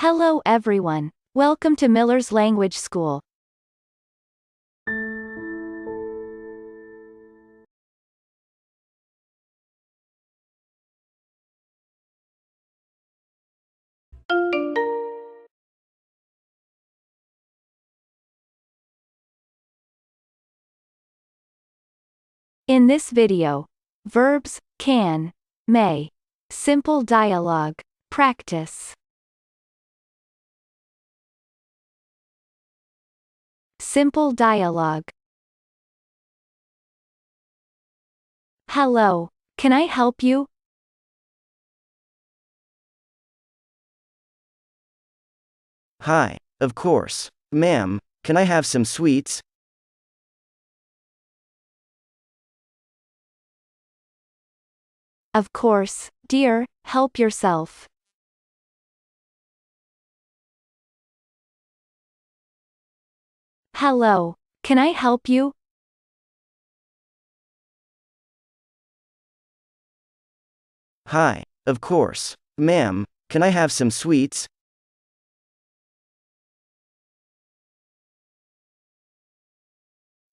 Hello everyone. Welcome to Miller's Language School. In this video, verbs, can, may, simple dialogue, practice. Simple dialogue. Hello, can I help you? Hi, of course. Ma'am, can I have some sweets? Of course, dear, help yourself. Hello, can I help you? Hi, of course. Ma'am, can I have some sweets?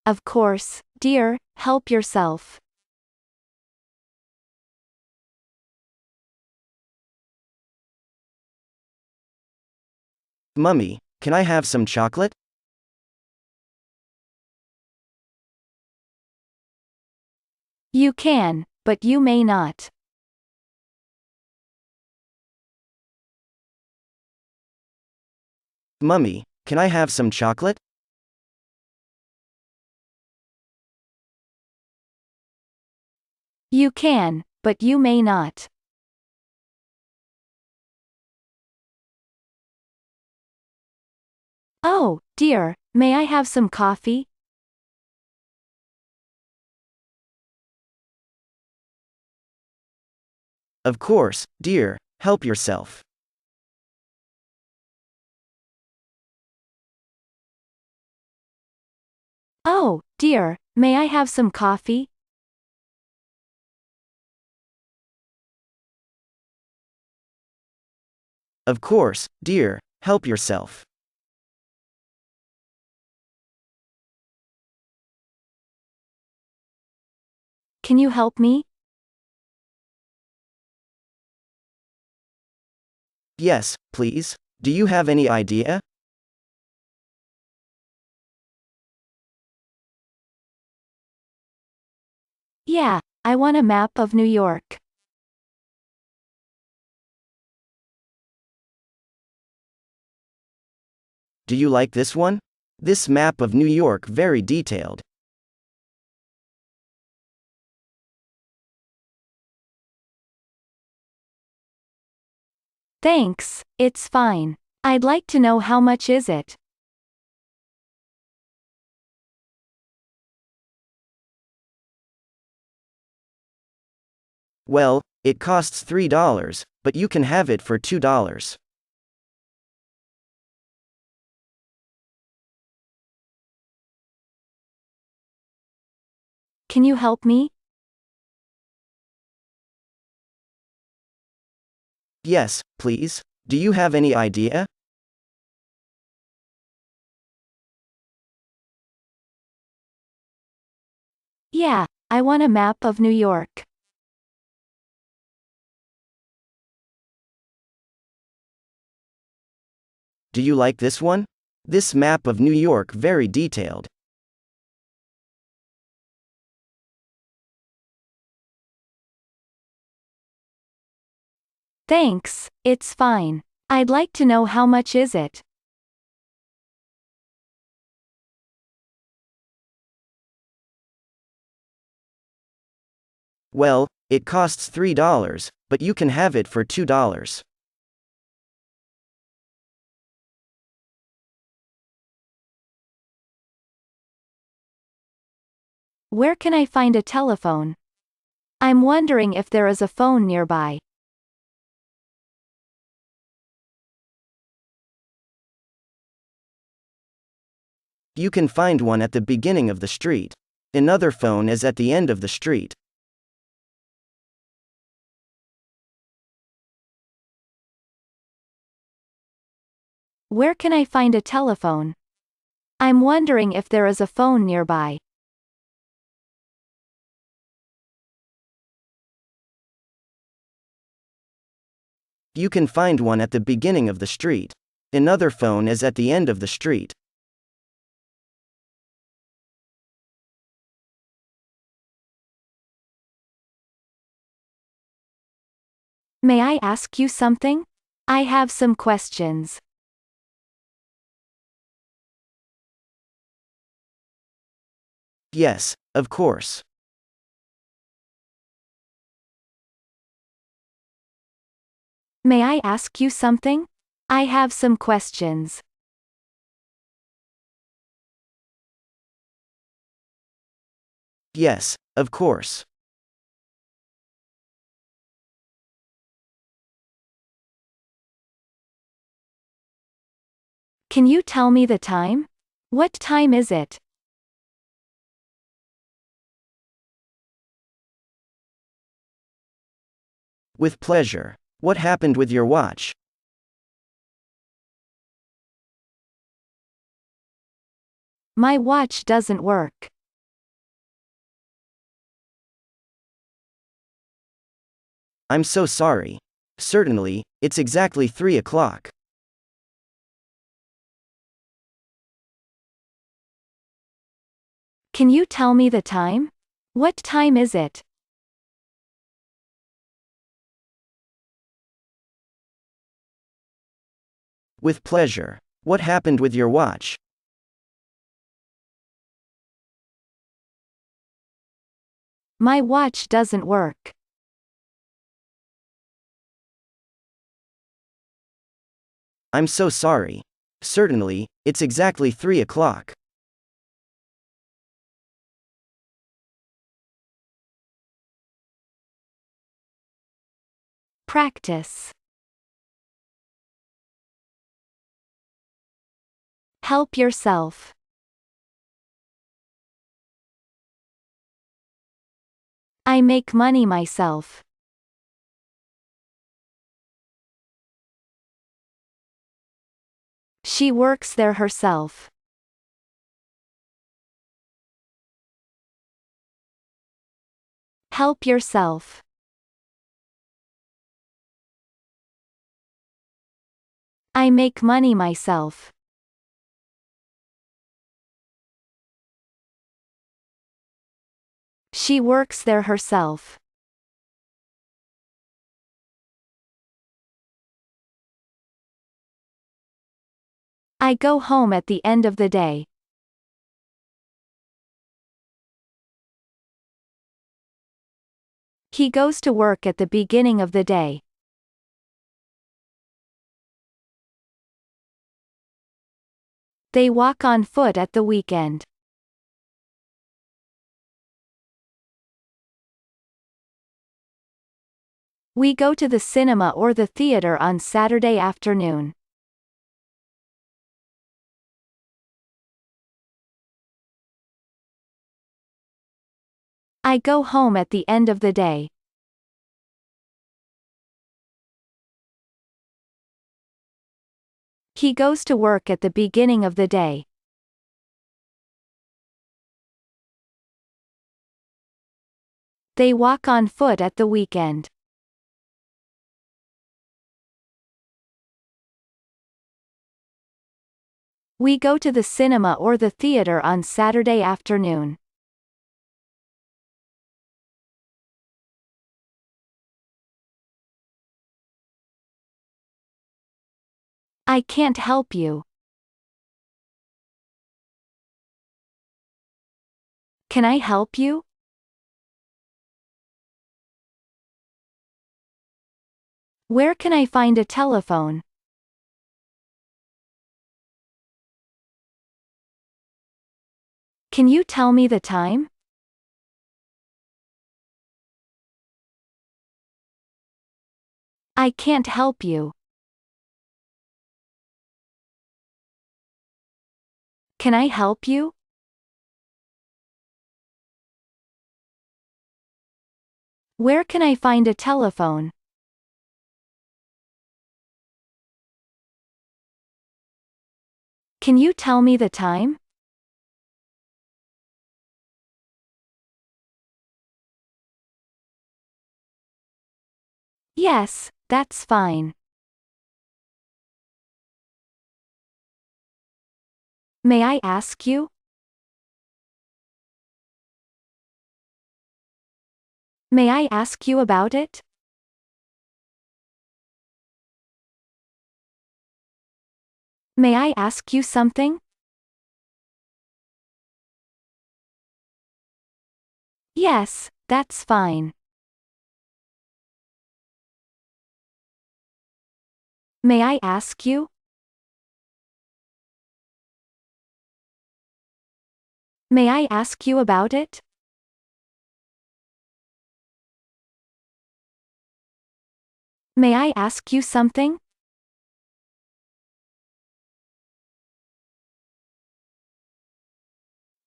Of course, dear, help yourself. Mummy, can I have some chocolate? You can, but you may not. Mummy, can I have some chocolate? You can, but you may not. Oh, dear, may I have some coffee? Of course, dear, help yourself. Oh, dear, may I have some coffee? Of course, dear, help yourself. Can you help me? Yes, please. Do you have any idea? Yeah, I want a map of New York. Do you like this one? This map of New York very detailed. Thanks, it's fine. I'd like to know how much is it? Well, it costs $3, but you can have it for $2. Can you help me? Yes, please. Do you have any idea? Yeah, I want a map of New York. Do you like this one? This map of New York very detailed. Thanks, it's fine. I'd like to know how much is it? Well, it costs $3, but you can have it for $2. Where can I find a telephone? I'm wondering if there is a phone nearby. You can find one at the beginning of the street. Another phone is at the end of the street. Where can I find a telephone? I'm wondering if there is a phone nearby. You can find one at the beginning of the street. Another phone is at the end of the street. May I ask you something? I have some questions. Yes, of course. May I ask you something? I have some questions. Yes, of course. Can you tell me the time? What time is it? With pleasure. What happened with your watch? My watch doesn't work. I'm so sorry. Certainly, it's exactly 3 o'clock. Can you tell me the time? What time is it? With pleasure. What happened with your watch? My watch doesn't work. I'm so sorry. Certainly, it's exactly 3 o'clock. Practice. Help yourself. I make money myself. She works there herself. Help yourself. I make money myself. She works there herself. I go home at the end of the day. He goes to work at the beginning of the day. They walk on foot at the weekend. We go to the cinema or the theater on Saturday afternoon. I go home at the end of the day. He goes to work at the beginning of the day. They walk on foot at the weekend. We go to the cinema or the theater on Saturday afternoon. I can't help you. Can I help you? Where can I find a telephone? Can you tell me the time? I can't help you. Can I help you? Where can I find a telephone? Can you tell me the time? Yes, that's fine. May I ask you? May I ask you about it? May I ask you something? Yes, that's fine. May I ask you? May I ask you about it? May I ask you something?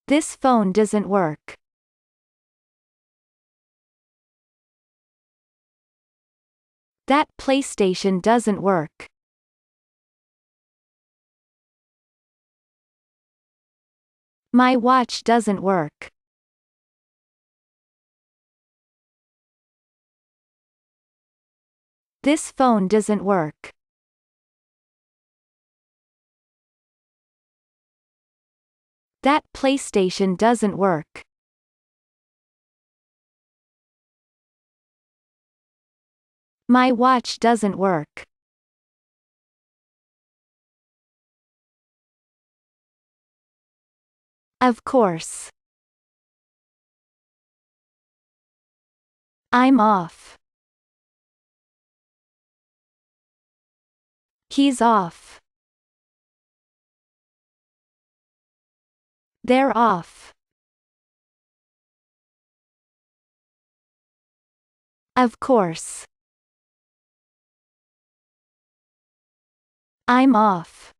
This phone doesn't work. That PlayStation doesn't work. My watch doesn't work. This phone doesn't work. That PlayStation doesn't work. My watch doesn't work. Of course. I'm off. He's off. They're off. Of course. I'm off.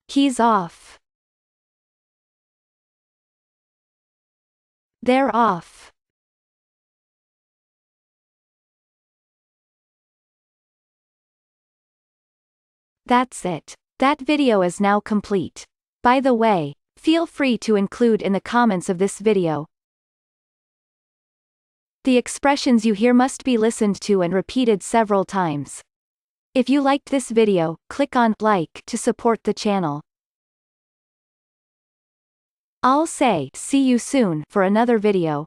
He's off. They're off. That's it. That video is now complete. By the way, feel free to include in the comments of this video. The expressions you hear must be listened to and repeated several times. If you liked this video, click on like to support the channel. I'll say see you soon for another video.